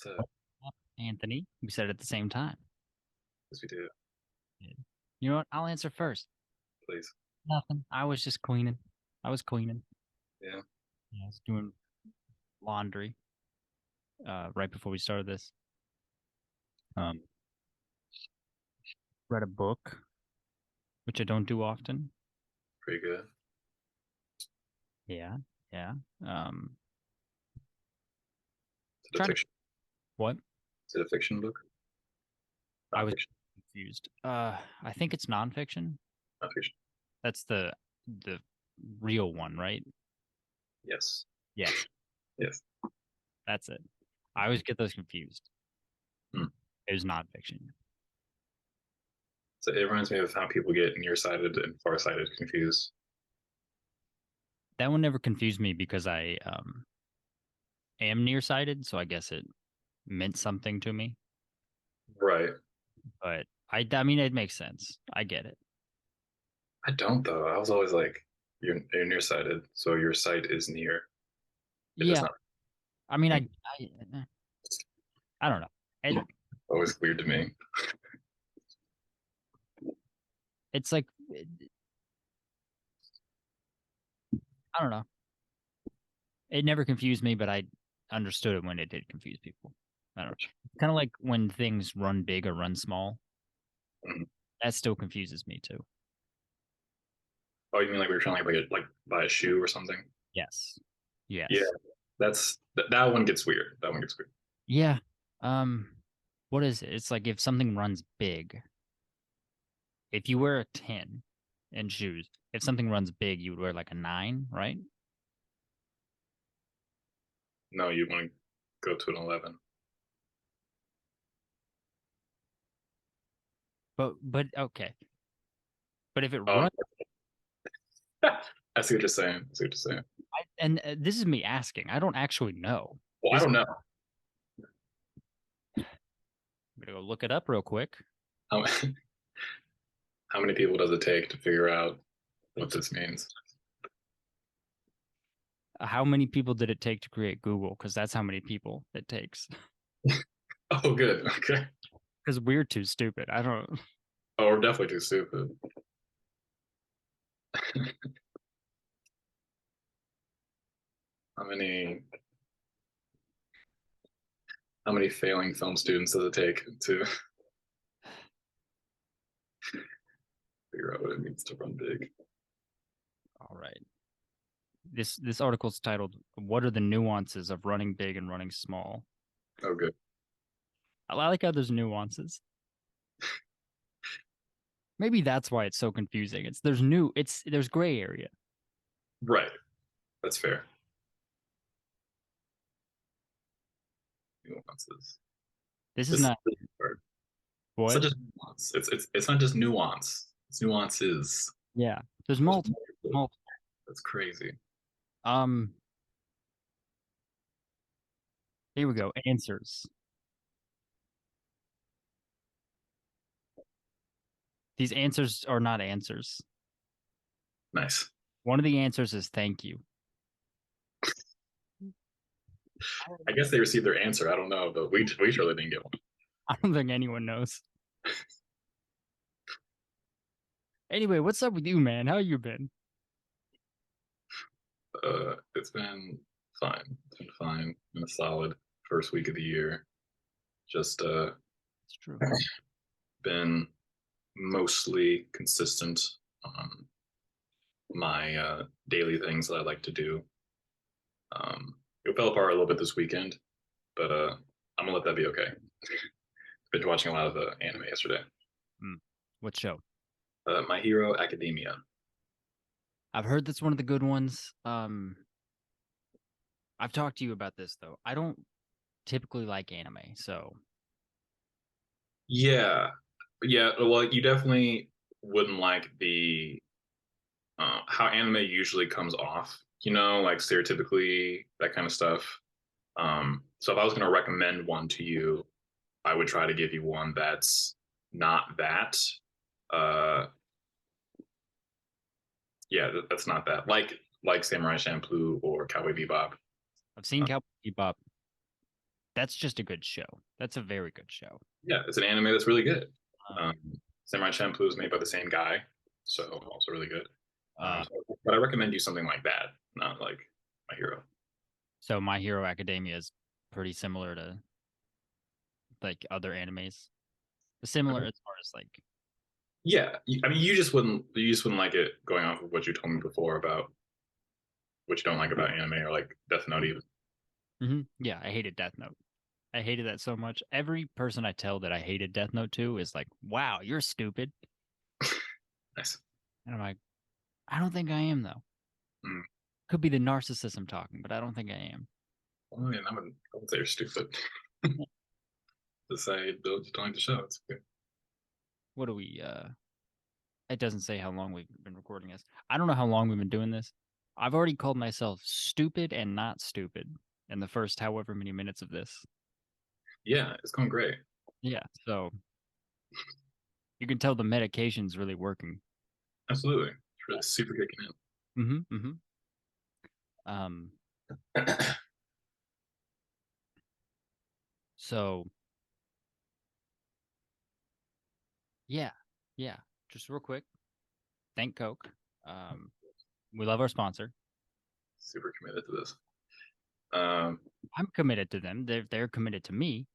What's up? What's up, Anthony? We said it at the same time. Yes, we do. Yeah. You know what? I'll answer first. Please. Nothing. I was just cleaning. I was cleaning. Yeah. Yeah, I was doing laundry right before we started this. Um, read a book, which I don't do often. Pretty good. Yeah, yeah. Um, Is it a trying to fiction? what? Is it a fiction book? I was Non-fiction. confused. I think it's nonfiction. Non-fiction. That's the real one, right? Yes. Yes, Yes. that's it. I always get those confused. Hmm. It was nonfiction. So it reminds me of how people get nearsighted and farsighted confused. That one never confused me because I am nearsighted, so I guess it meant something to me. Right. But I mean, it makes sense. I get it. I don't though. I was always like, you're nearsighted, so your sight is near. It does Yeah, not. I mean, I don't know. Always weird to me. It's like I don't know. It never confused me, but I understood it when it did confuse people. I don't know. Kind of like when things run big or run small. Mhm. That still confuses me too. Oh, you mean like we were trying to like buy a shoe or something? Yes. Yeah. Yes. That one gets weird. That one gets weird. Yeah. Um, what is it? It's like if something runs big. If you wear a 10 in shoes, if something runs big, you would wear like a 9, right? No, you want to go to an 11. But okay. But if it Um, runs, I see what you're saying. I see what you're saying. and this is me asking. I don't actually know. Well, I This don't know. I'm gonna go look it up real quick. How, how many people does it take to figure out what this means? How many people did it take to create Google? Because that's how many people it takes. Oh, good. Okay. Because we're too stupid. I don't. Oh, we're definitely too stupid. How many how many failing film students does it take to figure out what it means to run big? All right. This article's titled "What are the nuances of running big and running small?" Oh, good. I like how there's nuances. Maybe that's why it's so confusing. There's gray area. Right. That's fair. Nuances. This is This not is hard. It's not what? just nuance. It's not just nuance. It's nuances. Yeah. There's There's multiple. multiple. Multiple. That's crazy. Um. Here we go. Answers. These answers are not answers. Nice. One of the answers is thank you. I guess they received their answer. I don't know, but we surely didn't get one. I don't think anyone knows. Anyway, what's up with you, man? How you been? It's been fine. It's been fine. Been a solid first week of the year. Just It's true. been mostly consistent on my daily things that I like to do. It fell apart a little bit this weekend, but I'm gonna let that be okay. Been watching a lot of anime yesterday. Hmm. What show? My Hero Academia. I've heard that's one of the good ones. I've talked to you about this though. I don't typically like anime, so Yeah, yeah. Well, you definitely wouldn't like the how anime usually comes off. You know, like stereotypically that kind of stuff. So if I was going to recommend one to you, I would try to give you one that's not that. Uh, yeah, that's not that. Like Samurai Champloo or Cowboy Bebop. I've seen Uh, Cowboy Bebop. that's just a good show. That's a very good show. Yeah, it's an anime that's really good. Um, Um, Samurai Champloo is made by the same guy, so also really good. uh, But I recommend you something like that, not like My Hero. so My Hero Academia is pretty similar to like other animes. Similar as far as like, Yeah, I mean, you just wouldn't like it going off of what you told me before about what you don't like about anime or like Death Note even. yeah, I hated Death Note. I hated that so much. Every person I tell that I hated Death Note to is like, "Wow, you're stupid," Nice. and I'm like, "I don't think I am though." Mm. Could be the narcissism talking, but I don't think I am. Well, yeah, I wouldn't say you're stupid. Just say you don't like the show. It's good. What do we? It doesn't say how long we've been recording this. I don't know how long we've been doing this. I've already called myself stupid and not stupid in the first however many minutes of this. Yeah, it's going great. Yeah, so you can tell the medication's really working. Absolutely. It's really super kicking Mm-hmm. Mm-hmm. Um. in. So yeah, yeah. Just real quick. Thank Coke. Um. We love our sponsor. Super committed to this. Um, I'm committed to them. They're committed to me.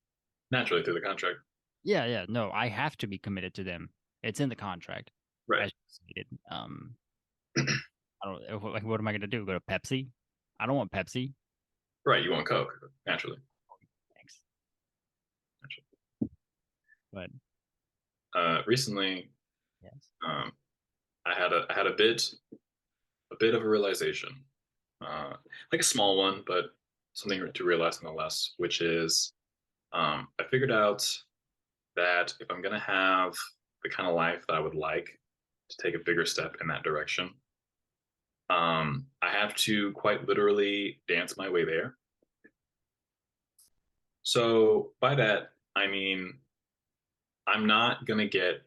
Naturally through the contract. Yeah, yeah. No, I have to be committed to them. It's in the contract, Right. as stated. I don't like. What am I gonna do? Go to Pepsi? I don't want Pepsi. Right. You want Coke, naturally. Thanks. Naturally. But Recently, yes, um, I had a bit of a realization, like a small one, but something to realize nonetheless, which is I figured out that if I'm gonna have the kind of life that I would like to take a bigger step in that direction, I have to quite literally dance my way there. So by that, I mean I'm not gonna get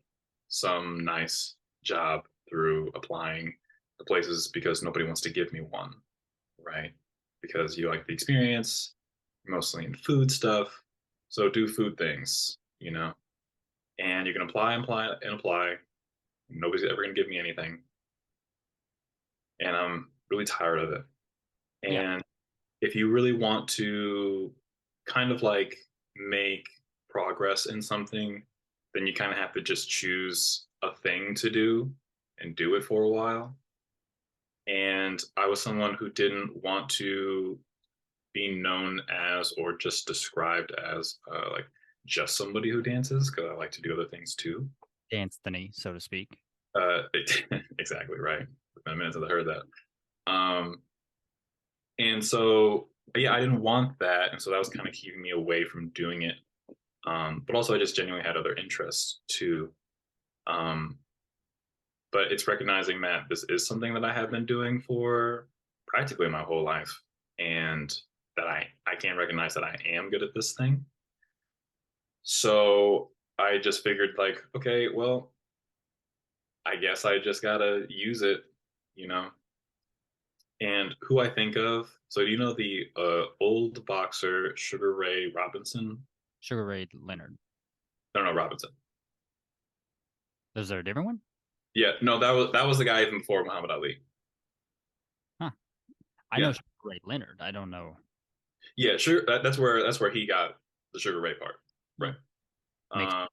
some nice job through applying to places because nobody wants to give me one, right? Because you like the experience, mostly in food stuff. So do food things, you know, and you can apply, apply, and apply. Nobody's ever gonna give me anything, and I'm really tired of it. yeah, And if you really want to kind of like make progress in something, then you kind of have to just choose a thing to do and do it for a while. And I was someone who didn't want to be known as or just described as like just somebody who dances because I like to do other things too. Anthony, so to speak. Exactly right. The minutes that I heard that. And so, yeah, I didn't want that. And so that was kind of keeping me away from doing it. But also, I just genuinely had other interests too. Um, but it's recognizing that this is something that I have been doing for practically my whole life and that I can't recognize that I am good at this thing. So I just figured, like, okay, well, I guess I just gotta use it, you know? And who I think of, so do you know the old boxer Sugar Ray Robinson? Sugar Ray Leonard. No, no, Robinson. Is there a different one? Yeah, no, that was the guy even before Muhammad Ali. Huh. I know Yeah, Sugar Ray Leonard. I don't know. yeah, sure. That's where he got the Sugar Ray part, Hmm. right? Makes Um,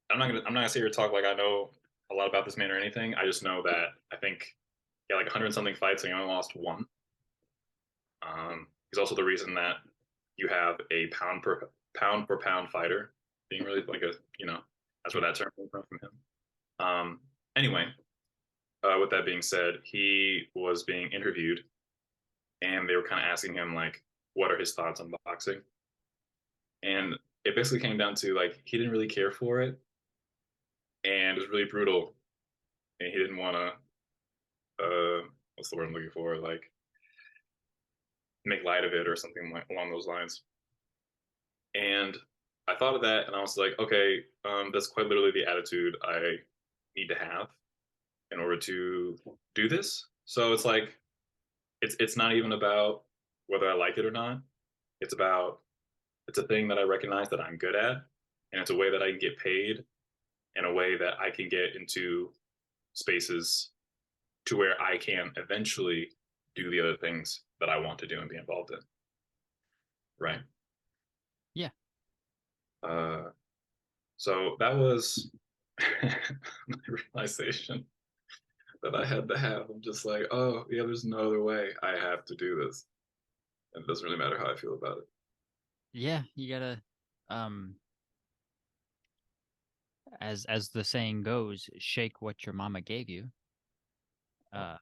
I'm not gonna sit here and talk like I know a lot about this man or anything. I just know that I think yeah, like 100 something fights, and he only lost one. He's also the reason that you have a pound per pound fighter being really like a that's where yeah. that term came from him. Um, anyway, with that being said, he was being interviewed, and they were kind of asking him like, what are his thoughts on boxing? And it basically came down to like he didn't really care for it, and it was really brutal, and he didn't want to what's the word I'm looking for, like make light of it or something like along those lines. And I thought of that, and I was like, okay, that's quite literally the attitude I need to have in order to do this. So it's like it's not even about whether I like it or not. It's about It's a thing that I recognize that I'm good at, and it's a way that I can get paid, in a way that I can get into spaces to where I can eventually do the other things that I want to do and be involved in. Right. Yeah. Uh, so that was my realization that I had to have. I'm just like, oh, yeah, there's no other way. I have to do this. And it doesn't really matter how I feel about it. Yeah, you gotta as the saying goes, shake what your mama gave you. Oh, Uh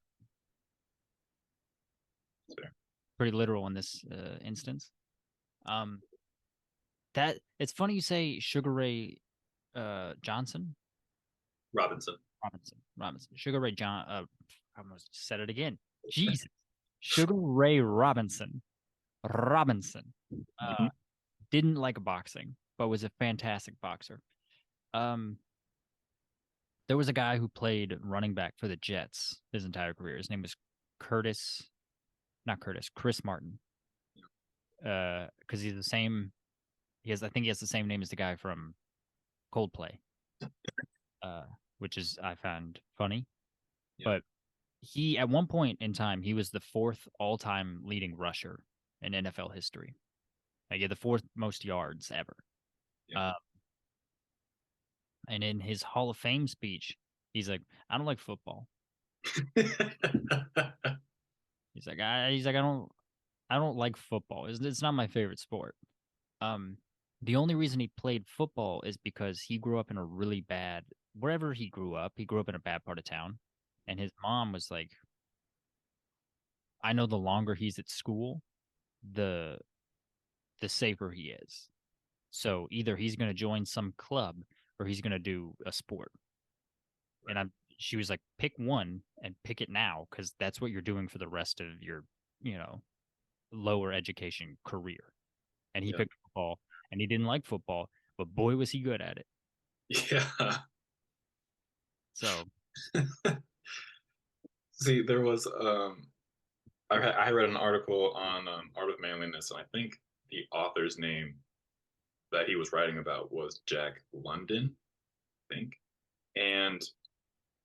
fair. Pretty literal in this instance. Um that it's funny you say Sugar Ray Johnson. Robinson. Robinson. Sugar Ray John I almost said it again. Jesus. Sugar Ray Robinson. Mm-hmm. Didn't like boxing, but was a fantastic boxer. Um there was a guy who played running back for the Jets his entire career. His name was Curtis, not Curtis, Chris Martin. Because he's the same. I think he has the same name as the guy from Coldplay, uh, which is I found funny. Yeah. But he, at one point in time, he was the fourth all-time leading rusher in NFL history. Like, he had the fourth most yards ever. Yeah. Uh, and in his Hall of Fame speech, he's like, "I don't like football." I don't like football. It's not my favorite sport. Um, the only reason he played football is because he grew up in a really bad wherever he grew up in a bad part of town. And his mom was like, I know the longer he's at school, the the safer he is. So either he's gonna join some club or he's gonna do a sport. And Right. she was like, pick one and pick it now, because that's what you're doing for the rest of your, you know, lower education career. And he Yeah. picked football and he didn't like football, but boy was he good at it. Yeah. So See, there was I read an article on Art of Manliness, and I think the author's name that he was writing about was Jack London, I think. And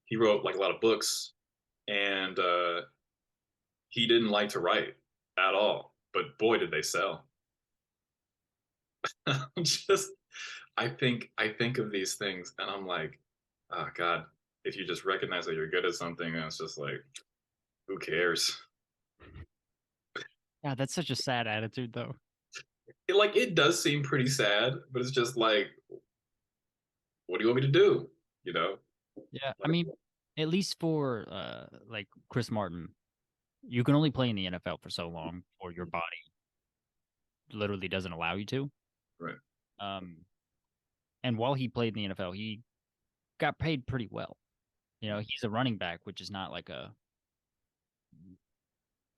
he wrote like a lot of books, and he didn't like to write at all. But boy, did they sell. Just I think of these things, and I'm like, oh God, if you just recognize that you're good at something, and it's just like, who cares? yeah, that's such a sad attitude though. It does seem pretty sad, but it's just like, what do you want me to do? You know? Yeah, I Like, mean, at least for like Chris Martin, you can only play in the NFL for so long, or your body literally doesn't allow you to. right. Um, and while he played in the NFL, he got paid pretty well. You know, he's a running back, which is not like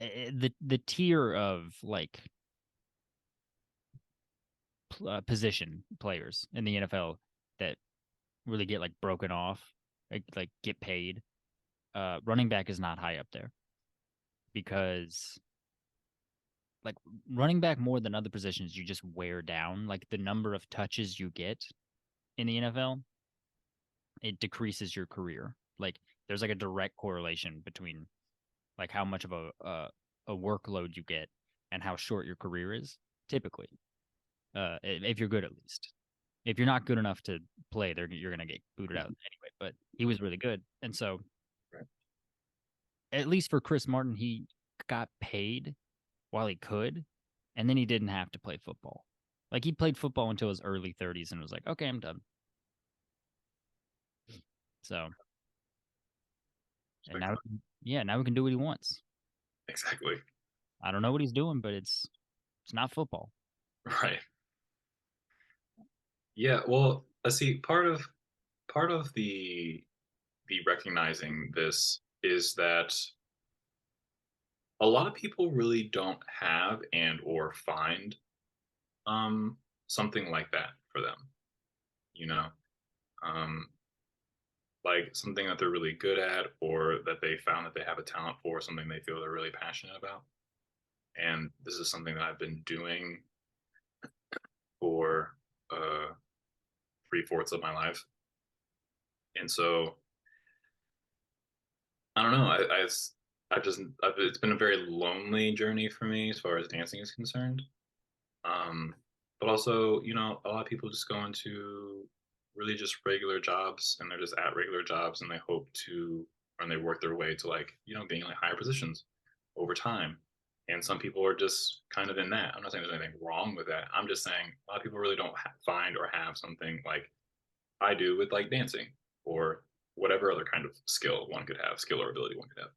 the tier of like position players in the NFL that really get like broken off, like get paid. Running back is not high up there because like running back more than other positions, you just wear down. Like the number of touches you get in the NFL, it decreases your career. Like there's like a direct correlation between like how much of a workload you get and how short your career is. Typically, if you're good at least. If you're not good enough to play, you're gonna get booted out anyway. But he was really good, and so Right. at least for Chris Martin, he got paid while he could, and then he didn't have to play football. Like he played football until his early 30s and was like, okay, I'm done. So, and now, yeah, now we can do what he wants. Exactly. I don't know what he's doing, but it's not football. Right. Yeah. Well, let's see. Part of the recognizing this is that a lot of people really don't have and or find something like that for them. You know, um, like something that they're really good at, or that they found that they have a talent for, something they feel they're really passionate about. And this is something that I've been doing 3/4 of my life. And so I don't know. It's been a very lonely journey for me as far as dancing is concerned. Um, but also, a lot of people just go into really just regular jobs and they're just at regular jobs and they hope to, and they work their way to like, being like higher positions over time. And some people are just kind of in that. I'm not saying there's anything wrong with that. I'm just saying a lot of people really don't find or have something like I do with like dancing or whatever other kind of skill or ability one could have.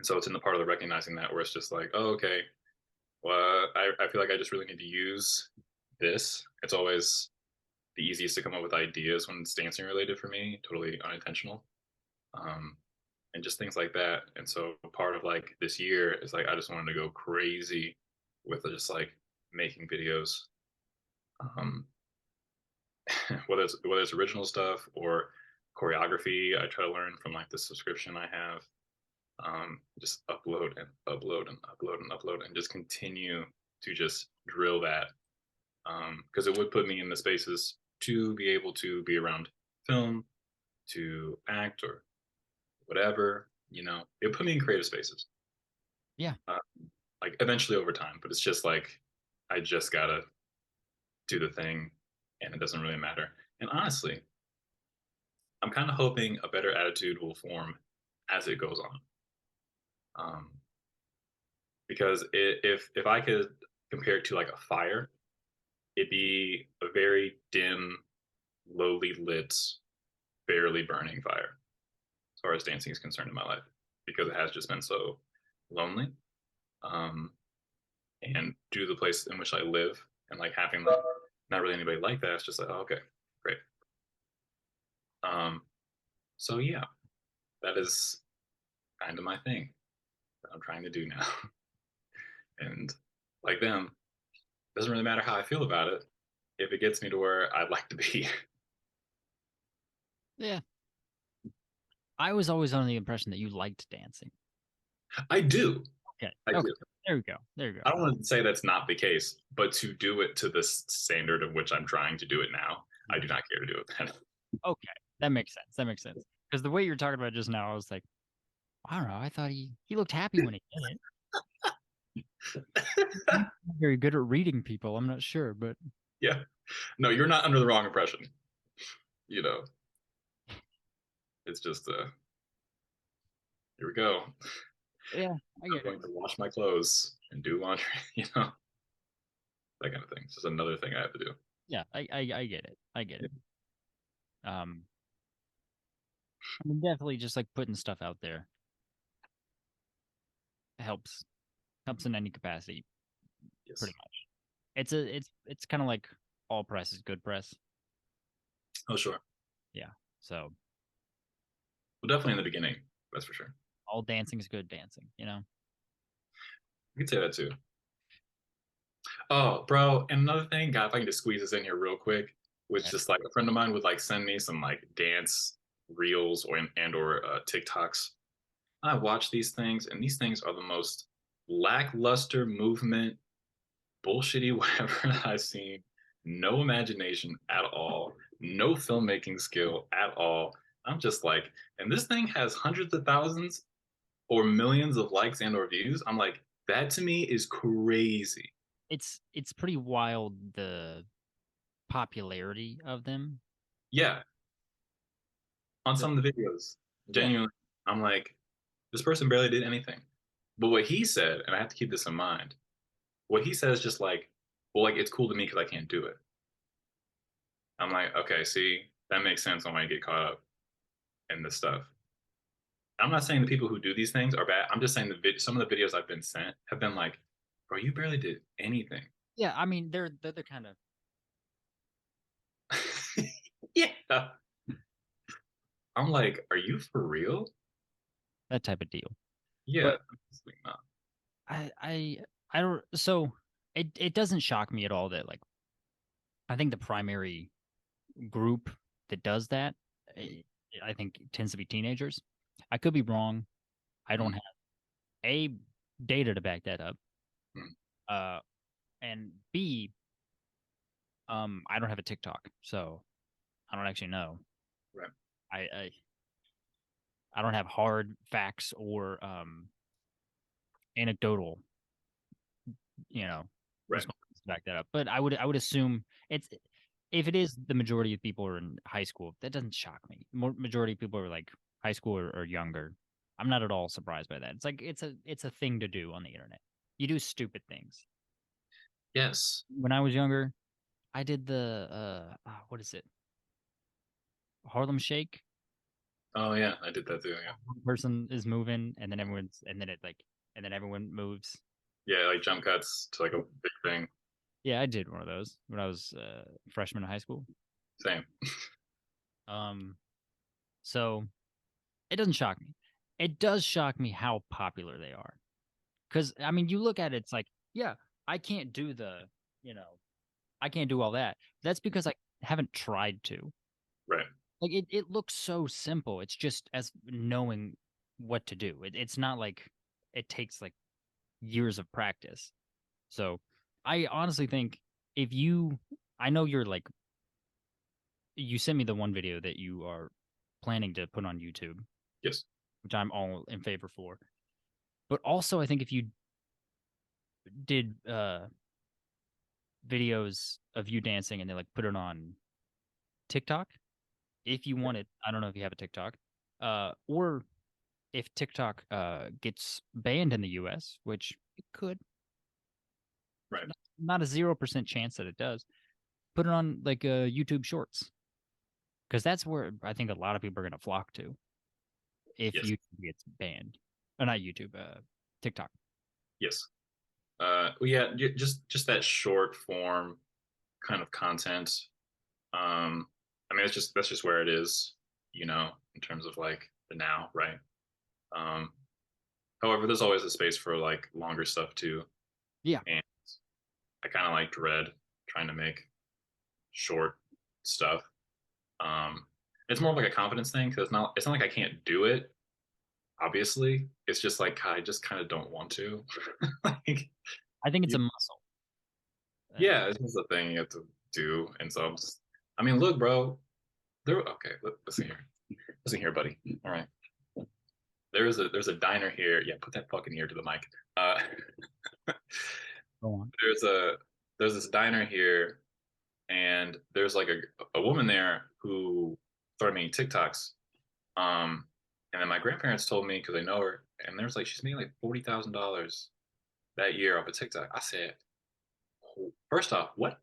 So it's in the part of the recognizing that where it's just like, oh, okay, well, I feel like I just really need to use this. It's always the easiest to come up with ideas when it's dancing related for me, totally unintentional. Um, and just things like that. And so part of like this year is like I just wanted to go crazy with just like making videos, um, whether it's original stuff or choreography. I try to learn from like the subscription I have. Just upload and upload and upload and upload and just continue to just drill that because it would put me in the spaces to be able to be around film, to act or whatever. It put me in creative spaces. Yeah. Uh, like eventually over time, but it's just like I just gotta do the thing, and it doesn't really matter. And honestly, I'm kind of hoping a better attitude will form as it goes on. Um, because if I could compare it to like a fire, it'd be a very dim, lowly lit, barely burning fire as far as dancing is concerned in my life because it has just been so lonely. Um, and due to the place in which I live and like having like not really anybody like that, it's just like, oh, okay, great. Um, so yeah, that is kind of my thing that I'm trying to do now. And like them, it doesn't really matter how I feel about it if it gets me to where I'd like to be. Yeah. I was always under the impression that you liked dancing. I do. Okay. I Okay. do. There we go. There you go. I don't want to say that's not the case, but to do it to the standard of which I'm trying to do it now, I do not care to do it then. Okay. That makes sense. That makes sense. Because the way you were talking about it just now, I was like, I don't know. I thought he looked happy when he did it. He's not very good at reading people. I'm not sure, but Yeah. No, you're not under the wrong impression. You know, it's just here we go. yeah, I I'm get it. going to wash my clothes and do laundry, that kind of thing. It's just another thing I have to do. Yeah, I get it. I get Yeah. it. Um, I mean, definitely just like putting stuff out there helps in any capacity, pretty Yes. much. It's kind of like all press is good press. Oh, sure. Yeah. So Well, definitely in the beginning, that's for sure. all dancing is good dancing, you know? You could say that too. Oh, bro, and another thing, God, if I can just squeeze this in here real quick, was Yeah. just like a friend of mine would like send me some like dance reels or TikToks. I watch these things, and these things are the most lackluster movement, bullshitty whatever I've seen. No imagination at all, no filmmaking skill at all. I'm just like, and this thing has hundreds of thousands or millions of likes and or views. I'm like, that to me is crazy. It's pretty wild the popularity of them. Yeah, on The, some of the videos, yeah. genuinely, I'm like, this person barely did anything. But what he said, and I have to keep this in mind, what he says just like, well, like it's cool to me because I can't do it. I'm like, okay, see, that makes sense on why I get caught up in this stuff. I'm not saying the people who do these things are bad. I'm just saying some of the videos I've been sent have been like, bro, you barely did anything. Yeah, I mean they're the kind of Yeah. I'm like, are you for real? that type of deal. Yeah. But I don't so it doesn't shock me at all that like I think the primary group that does that eh, I think tends to be teenagers. I could be wrong. I don't Mm, have a data to back that up. mm, Uh and B I don't have a TikTok, so I don't actually know. Right. I I, I don't have hard facts or anecdotal, you know, Right. responses to back that up. But I would assume it's if it is the majority of people are in high school, that doesn't shock me. More majority of people are like high school or younger. I'm not at all surprised by that. It's like it's a thing to do on the internet. You do stupid things. Yes. When I was younger, I did the what is it? Harlem Shake. Oh yeah, I did that too. Yeah. One person is moving and then everyone's and then it like and then everyone moves. Yeah, like jump cuts to like a big thing. Yeah, I did one of those when I was freshman in high school. Same. Um so it doesn't shock me. It does shock me how popular they are. Cuz I mean, you look at it, it's like, yeah, I can't do you know, I can't do all that. That's because I haven't tried to. Right. Like it looks so simple. It's just as knowing what to do. It's not like it takes like years of practice. So I honestly think if you, I know you're like, you sent me the one video that you are planning to put on YouTube, Yes. which I'm all in favor for. But also, I think if you did videos of you dancing and they like put it on TikTok, if you wanted, I don't know if you have a TikTok, or if TikTok gets banned in the US, which it could, Right. not a 0% chance that it does, put it on like YouTube Shorts because that's where I think a lot of people are going to flock to if Yes. YouTube gets banned. Or not YouTube, TikTok. Yes. Well, yeah, just that short form kind of content. I mean, it's just that's just where it is, in terms of like the now, right? Um, However, there's always a space for like longer stuff too, Yeah, and I kind of like dread trying to make short stuff. Um, it's more of like a confidence thing because it's not like I can't do it. Obviously, it's just like I just kind of don't want to. Like, I think it's you, a muscle. yeah, it's just a thing you have to do, and so I mean, look, bro, okay. Listen here, listen here, buddy. All right, there's a diner here. Yeah, put that fucking ear to the mic. Uh, Go on. there's a there's this diner here, and there's like a woman there who started making TikToks. And then my grandparents told me because they know her, and there's like she's making like $40,000 that year off of TikTok. I said, first off, what?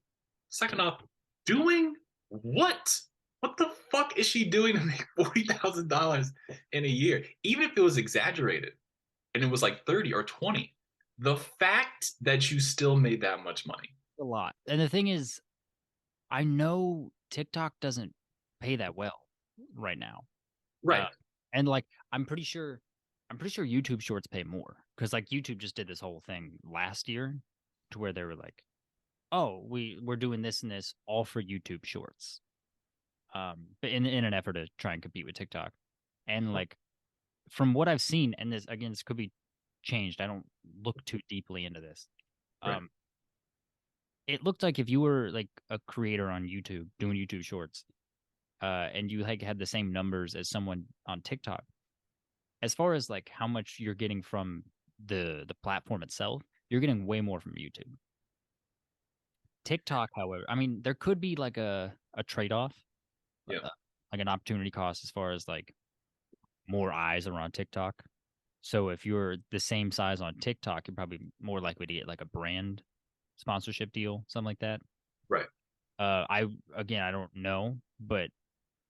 Second off, doing what? What the fuck is she doing to make $40,000 in a year? Even if it was exaggerated and it was like 30 or 20, the fact that you still made that much money. A lot. And the thing is, I know TikTok doesn't pay that well right now. Uh, Right, and like I'm pretty sure YouTube Shorts pay more because like YouTube just did this whole thing last year to where they were like, oh, we're doing this and this all for YouTube Shorts. But in an effort to try and compete with TikTok. And like from what I've seen, and this again, this could be changed. I don't look too deeply into this. right, Um, it looked like if you were like a creator on YouTube doing YouTube Shorts, and you like had the same numbers as someone on TikTok, as far as like how much you're getting from the platform itself, you're getting way more from YouTube. TikTok, however, I mean, there could be like a trade off, yeah, like an opportunity cost as far as like more eyes are on TikTok. So if you're the same size on TikTok, you're probably more likely to get like a brand sponsorship deal, something like that. right. I again, I don't know, but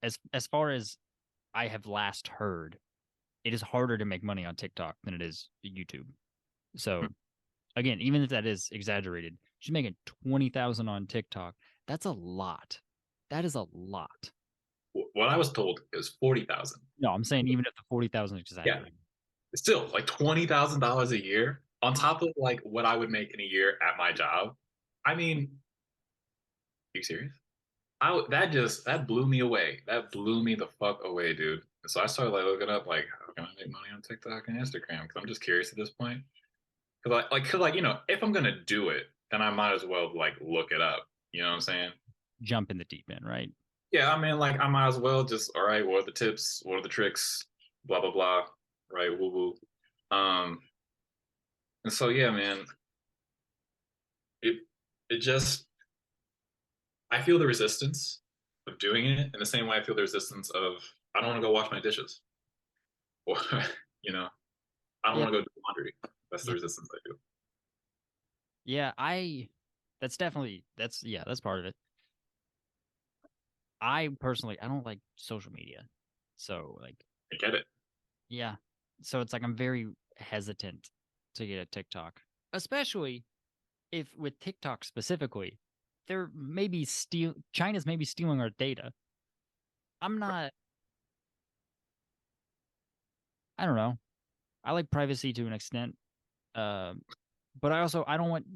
as far as I have last heard, it is harder to make money on TikTok than it is YouTube. Hmm. So again, even if that is exaggerated, she's making 20,000 on TikTok. That's a lot. That is a lot. What I was told is 40,000. No, I'm saying even if the 40,000 is Yeah, exaggerated. still like $20,000 a year on top of like what I would make in a year at my job. I mean, are you serious? That blew me away. That blew me the fuck away, dude. And so I started like looking up like how can I make money on TikTok and Instagram because I'm just curious at this point. Because if I'm gonna do it, then I might as well like look it up. You know what I'm saying? jump in the deep end, right? Yeah, I mean, like I might as well just all right. What are the tips? What are the tricks? Blah blah blah. Right, woo woo. Um, and so yeah, man, it it just I feel the resistance of doing it in the same way I feel the resistance of I don't want to go wash my dishes or you know I don't Yeah, want to go do laundry. That's the yeah, resistance I feel. yeah. That's definitely that's part of it. I personally, I don't like social media, so like, I get it. yeah, so it's like I'm very hesitant to get a TikTok, especially if with TikTok specifically, they're maybe China's maybe stealing our data. I'm not. I don't know. I like privacy to an extent, uh, but I don't want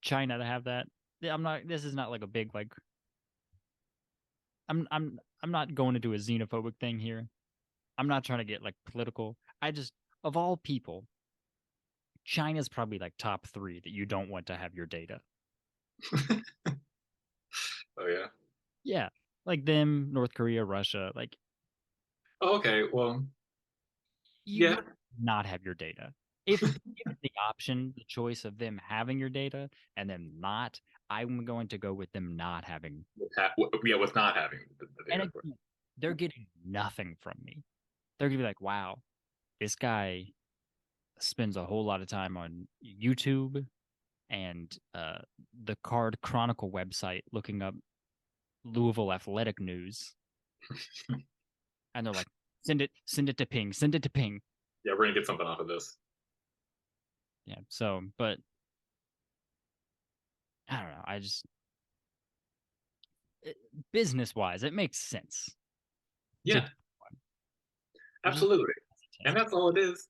China to have that. I'm not. This is not like a big like. I'm not going to do a xenophobic thing here. I'm not trying to get like political. I just of all people, China's probably like top three that you don't want to have your data. Oh yeah. Yeah, like them, North Korea, Russia. Like Oh, okay. Well, you yeah. not have your data. If given the option, the choice of them having your data and them not, I'm going to go with them not having. Yeah, with not having the And data. again, they're getting nothing from me. They're gonna be like, wow, this guy spends a whole lot of time on YouTube and the Card Chronicle website looking up Louisville athletic news, and they're like, send it to Ping, send it to Ping. Yeah, we're gonna get something off of this. Yeah. So, but I don't know. I just business wise, it makes sense to Yeah, I just absolutely. And hesitant. that's all it is.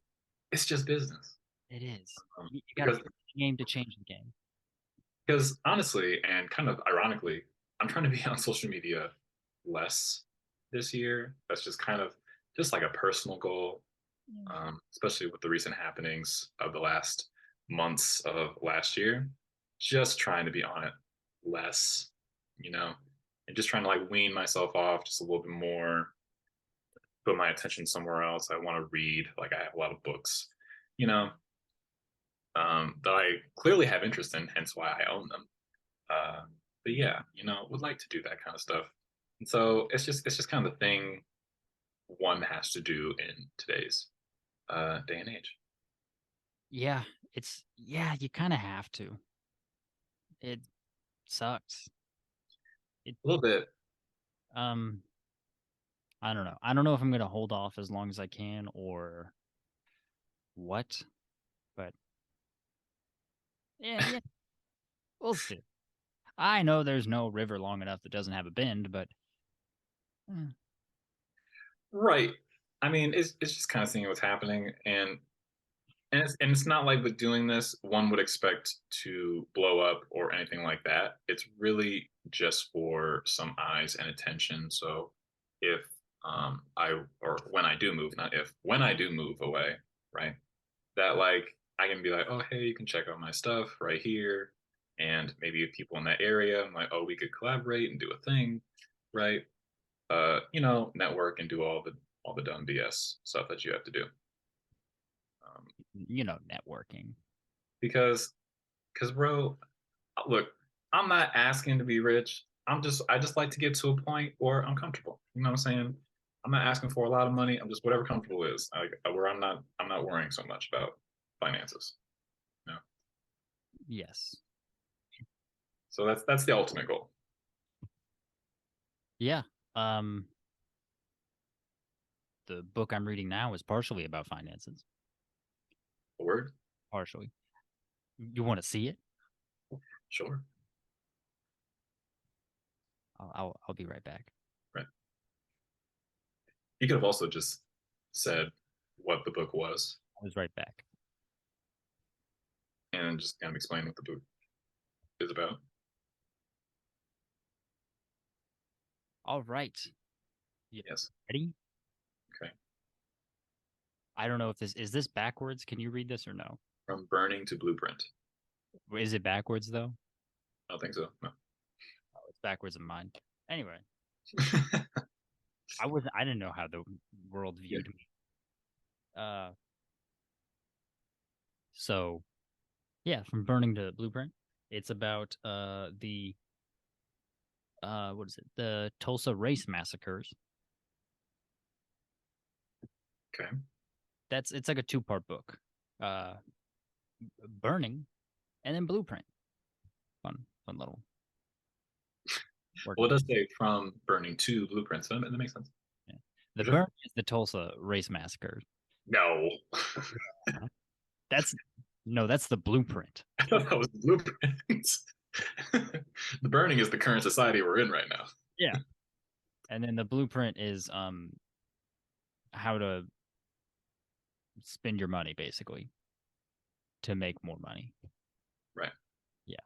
It's just business. It is. You got to Because play the game to change the game. because honestly, and kind of ironically, I'm trying to be on social media less this year. That's just kind of just like a personal goal, Yeah. especially with the recent happenings of the last months of last year. Just trying to be on it less, you know, and just trying to like wean myself off just a little bit more, put my attention somewhere else. I want to read. Like I have a lot of books, you know, that I clearly have interest in, hence why I own them. Uh, but yeah, would like to do that kind of stuff. And so it's just kind of the thing one has to do in today's day and age. Yeah. Yeah, you kind of have to. It sucks. It, A little bit. um, I don't know. I don't know if I'm going to hold off as long as I can or what, but yeah, we'll see. I know there's no river long enough that doesn't have a bend, but mm, Right. I mean, it's just kind of seeing what's happening, and it's not like with doing this, one would expect to blow up or anything like that. It's really just for some eyes and attention. So if I or when I do move, not if when I do move away, right? That like I can be like, oh hey, you can check out my stuff right here, and maybe if people in that area, I'm like, oh, we could collaborate and do a thing, right? Network and do all the dumb BS stuff that you have to do. Um, networking. because bro, look, I'm not asking to be rich. I just like to get to a point where I'm comfortable. You know what I'm saying? I'm not asking for a lot of money. I'm just whatever comfortable is. Where I'm not worrying so much about finances. You know? Yes. So that's the ultimate goal. Yeah. Um, the book I'm reading now is partially about finances. Word? Partially. You want to see it? Sure. I'll be right back. Right. You could have also just said what the book was I was right back. and just kind of explain what the book is about. All right. Yeah. Yes. Ready? Okay. I don't know if this is this backwards. Can you read this or no? From burning to blueprint. Is it backwards though? I don't think so. No. backwards in mine. Anyway, I didn't know how the world Yeah. viewed me. Uh, so yeah, from Burning to Blueprint, it's about the what is it? The Tulsa race massacres. Okay. It's like a two-part book. Uh, Burning and then Blueprint. Fun little Well, working it does title. say from burning to blueprints. So that makes sense. Yeah. The For sure. Burn is the Tulsa race massacre. No. That's no, that's the Blueprint. I thought that was blueprints. The burning is the current society we're in right now. Yeah. And then the Blueprint is how to spend your money basically to make more money. Right. Yeah.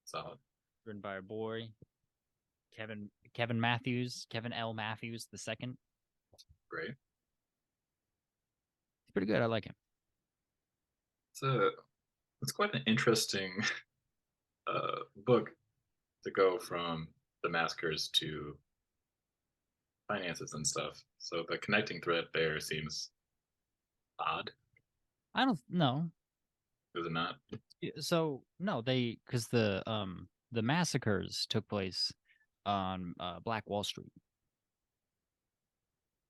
Solid. Written by our boy Kevin Matthews, Kevin L. Matthews the second. Great. He's pretty good. I like him. It's a it's quite an interesting book to go from the massacres to finances and stuff. So the connecting thread there seems odd, I don't know. does it not? So no, they because the massacres took place on Black Wall Street.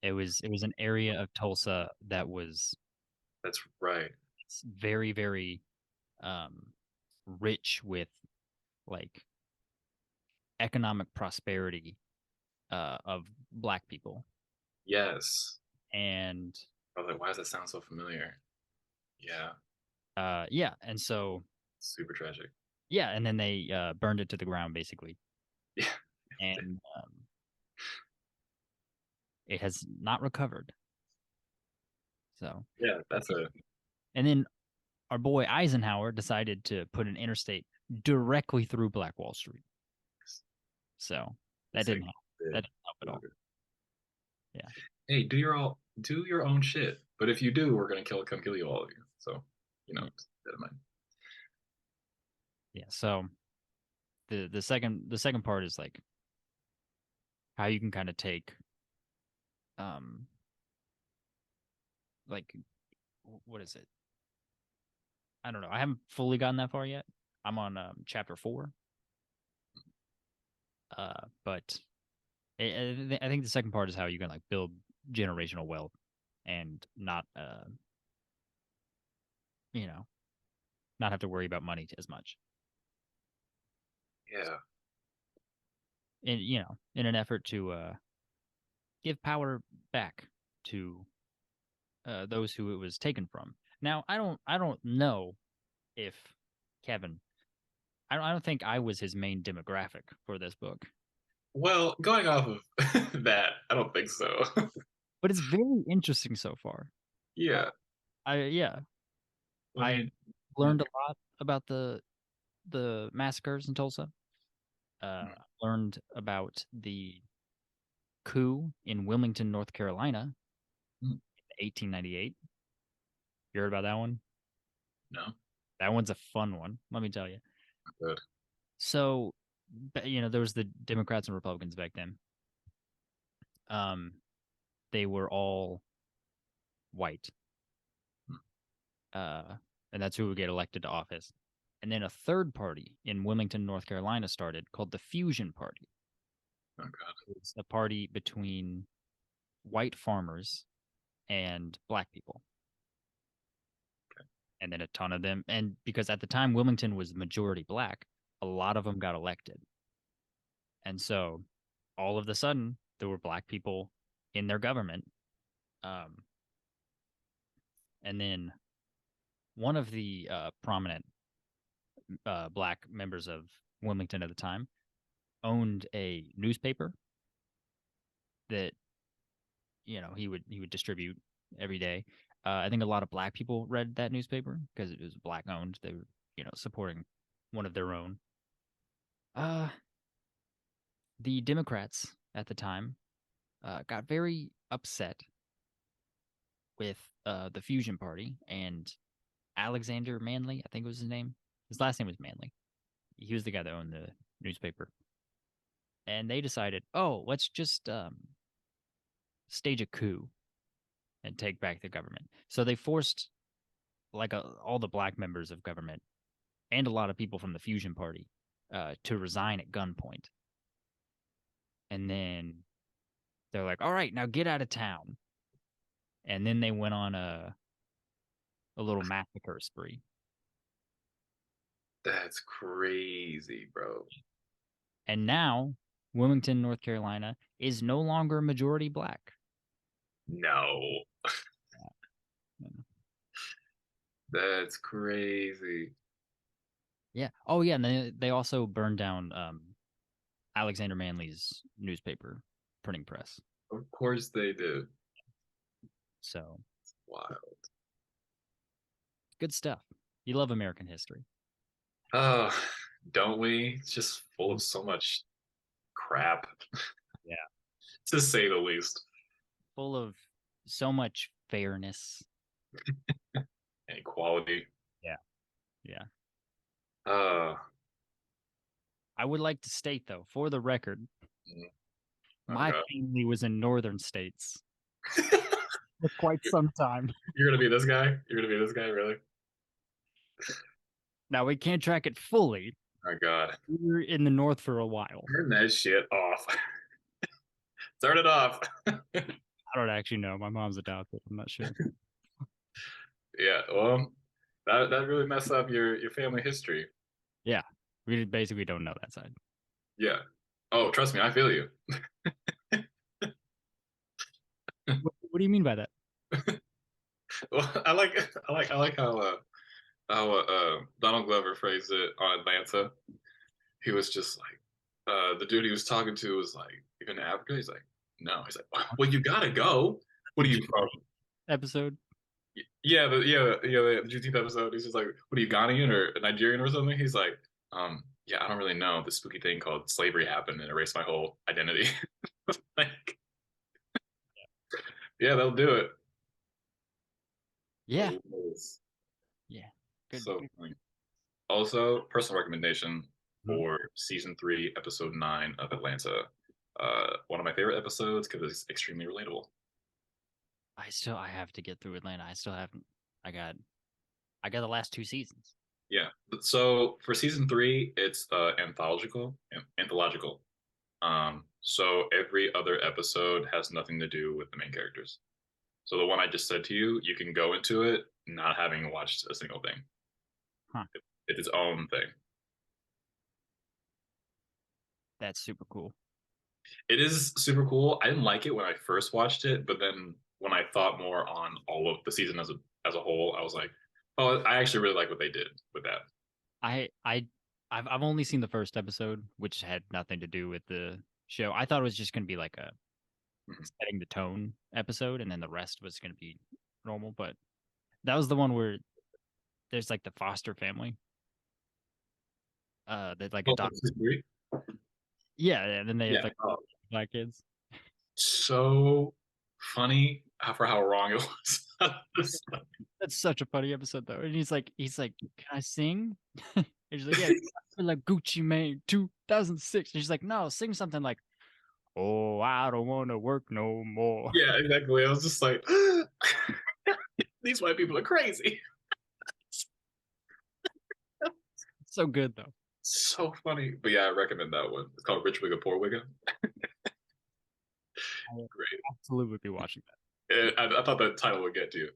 It was an area of Tulsa that was That's right. very um rich with like economic prosperity of black people. Yes. And I was like, why does that sound so familiar? Yeah. yeah, and so Super tragic. yeah, and then they burned it to the ground basically. Yeah. And it has not recovered. So, Yeah, that's a and then our boy Eisenhower decided to put an interstate directly through Black Wall Street. So that it's didn't like help. the- That didn't help at all. Yeah. hey, do your own shit. But if you do, we're gonna come kill you all of you. So, Yeah. keep that in mind. Yeah. So the second part is like how you can kind of take um like what is it? I don't know. I haven't fully gotten that far yet. I'm on chapter 4. But I think the second part is how you can like build generational wealth and not you know, not have to worry about money as much. Yeah. In an effort to give power back to those who it was taken from. Now, I don't know if Kevin. I don't think I was his main demographic for this book, Well, going off of that, I don't think so. but it's very interesting so far. Uh, Yeah. yeah, I I mean, learned a lot about the massacres in Tulsa. mm, Learned about the coup in Wilmington, North Carolina, mm, 1898. You heard about that one? no, That one's a fun one. Let me tell you. good. So, there was the Democrats and Republicans back then. Um, they were all white, Mm, and that's who would get elected to office. And then a third party in Wilmington, North Carolina, started called the Fusion Party. oh God. It's a party between white farmers and black people. And then a ton of them, and because at the time Wilmington was majority black, a lot of them got elected. And so all of a sudden there were black people in their government. Um, and then one of the prominent black members of Wilmington at the time owned a newspaper that he would distribute every day. I think a lot of black people read that newspaper because it was black owned. They were supporting one of their own. Uh, the Democrats at the time got very upset with the Fusion Party and Alexander Manly, I think was his name. His last name was Manly. He was the guy that owned the newspaper. and they decided, oh, let's just stage a coup and take back the government. So they forced like all the black members of government and a lot of people from the Fusion Party to resign at gunpoint. And then they're like, all right, now get out of town. And then they went on a little massacre spree. That's crazy, bro. And now Wilmington, North Carolina is no longer majority black. No, Yeah. that's crazy. Yeah. Oh, yeah. And they also burned down Alexander Manly's newspaper printing press. Of course they did. So Wild. good stuff. You love American history. Oh, don't we? It's just full of so much crap, Yeah. to say the least. Full of so much fairness. And equality. Yeah. Yeah. Uh, I would like to state, though, for the record, oh my God. family was in northern states for quite some time. You're gonna be this guy? You're gonna be this guy, really? Now, we can't track it fully. Oh God. We were in the north for a while. Turn that shit off. Turn it off. I don't actually know. My mom's adopted. I'm not sure. Yeah, well, that really messed up your family history. Yeah. We basically don't know that side. Yeah. Oh, trust me, I feel you. What do you mean by that? Well, I like how Donald Glover phrased it on Atlanta. He was just like, the dude he was talking to was like, "You going to Africa?" He's like, "No." He's like, "Well, you gotta go. What are you from?" Episode? Yeah, the Juneteenth episode. He's just like, "What are you, Ghanaian or Nigerian or something?" He's like, yeah, I don't really know. This spooky thing called slavery happened and erased my whole identity." Like, yeah, they'll do it. Yeah. Hilarious. Yeah. Good. So Good. funny. Also, personal recommendation Mhm. for season 3, episode 9 of Atlanta. One of my favorite episodes because it's extremely relatable. I have to get through Atlanta. I still haven't. I got the last 2 seasons. Yeah. So for season 3, it's anthological. So every other episode has nothing to do with the main characters. So the one I just said to you, you can go into it not having watched a single thing. Huh. It's its own thing. That's super cool. It is super cool. I didn't like it when I first watched it, but then when I thought more on all of the season as a whole, I was like, oh, I actually really like what they did with that. I I I've only seen the first episode, which had nothing to do with the show. I thought it was just going to be like a Mhm. setting the tone episode, and then the rest was going to be normal. But that was the one where there's like the foster family. They like Oh, for adopt. season 3? Yeah, and then they have Yeah. like Oh, black kids. so funny for how wrong it was. That's such a funny episode though. And he's like, can I sing? And she's like, yeah, I feel like Gucci Mane 2006. And she's like, no, sing something like, oh, I don't want to work no more. Yeah, exactly. I was just like, these white people are crazy. So good though. So funny. But yeah, I recommend that one. It's called Rich Wigga Poor Wigga. I will Great. absolutely be watching that. I thought that title would get to you.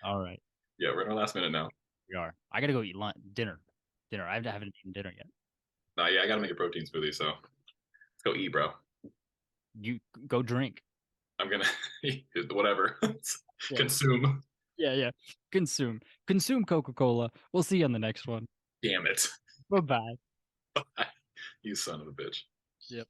All right, Yeah, we're in our last minute now. we are. I gotta go eat lunch, dinner. I haven't eaten dinner yet. No, yeah, I gotta make a protein smoothie, so let's go eat, bro. You go drink. I'm gonna whatever. Yeah, Consume. yeah, yeah. Consume Coca-Cola. We'll see you on the next one. Damn it. Bye bye. You son of a bitch. Yep.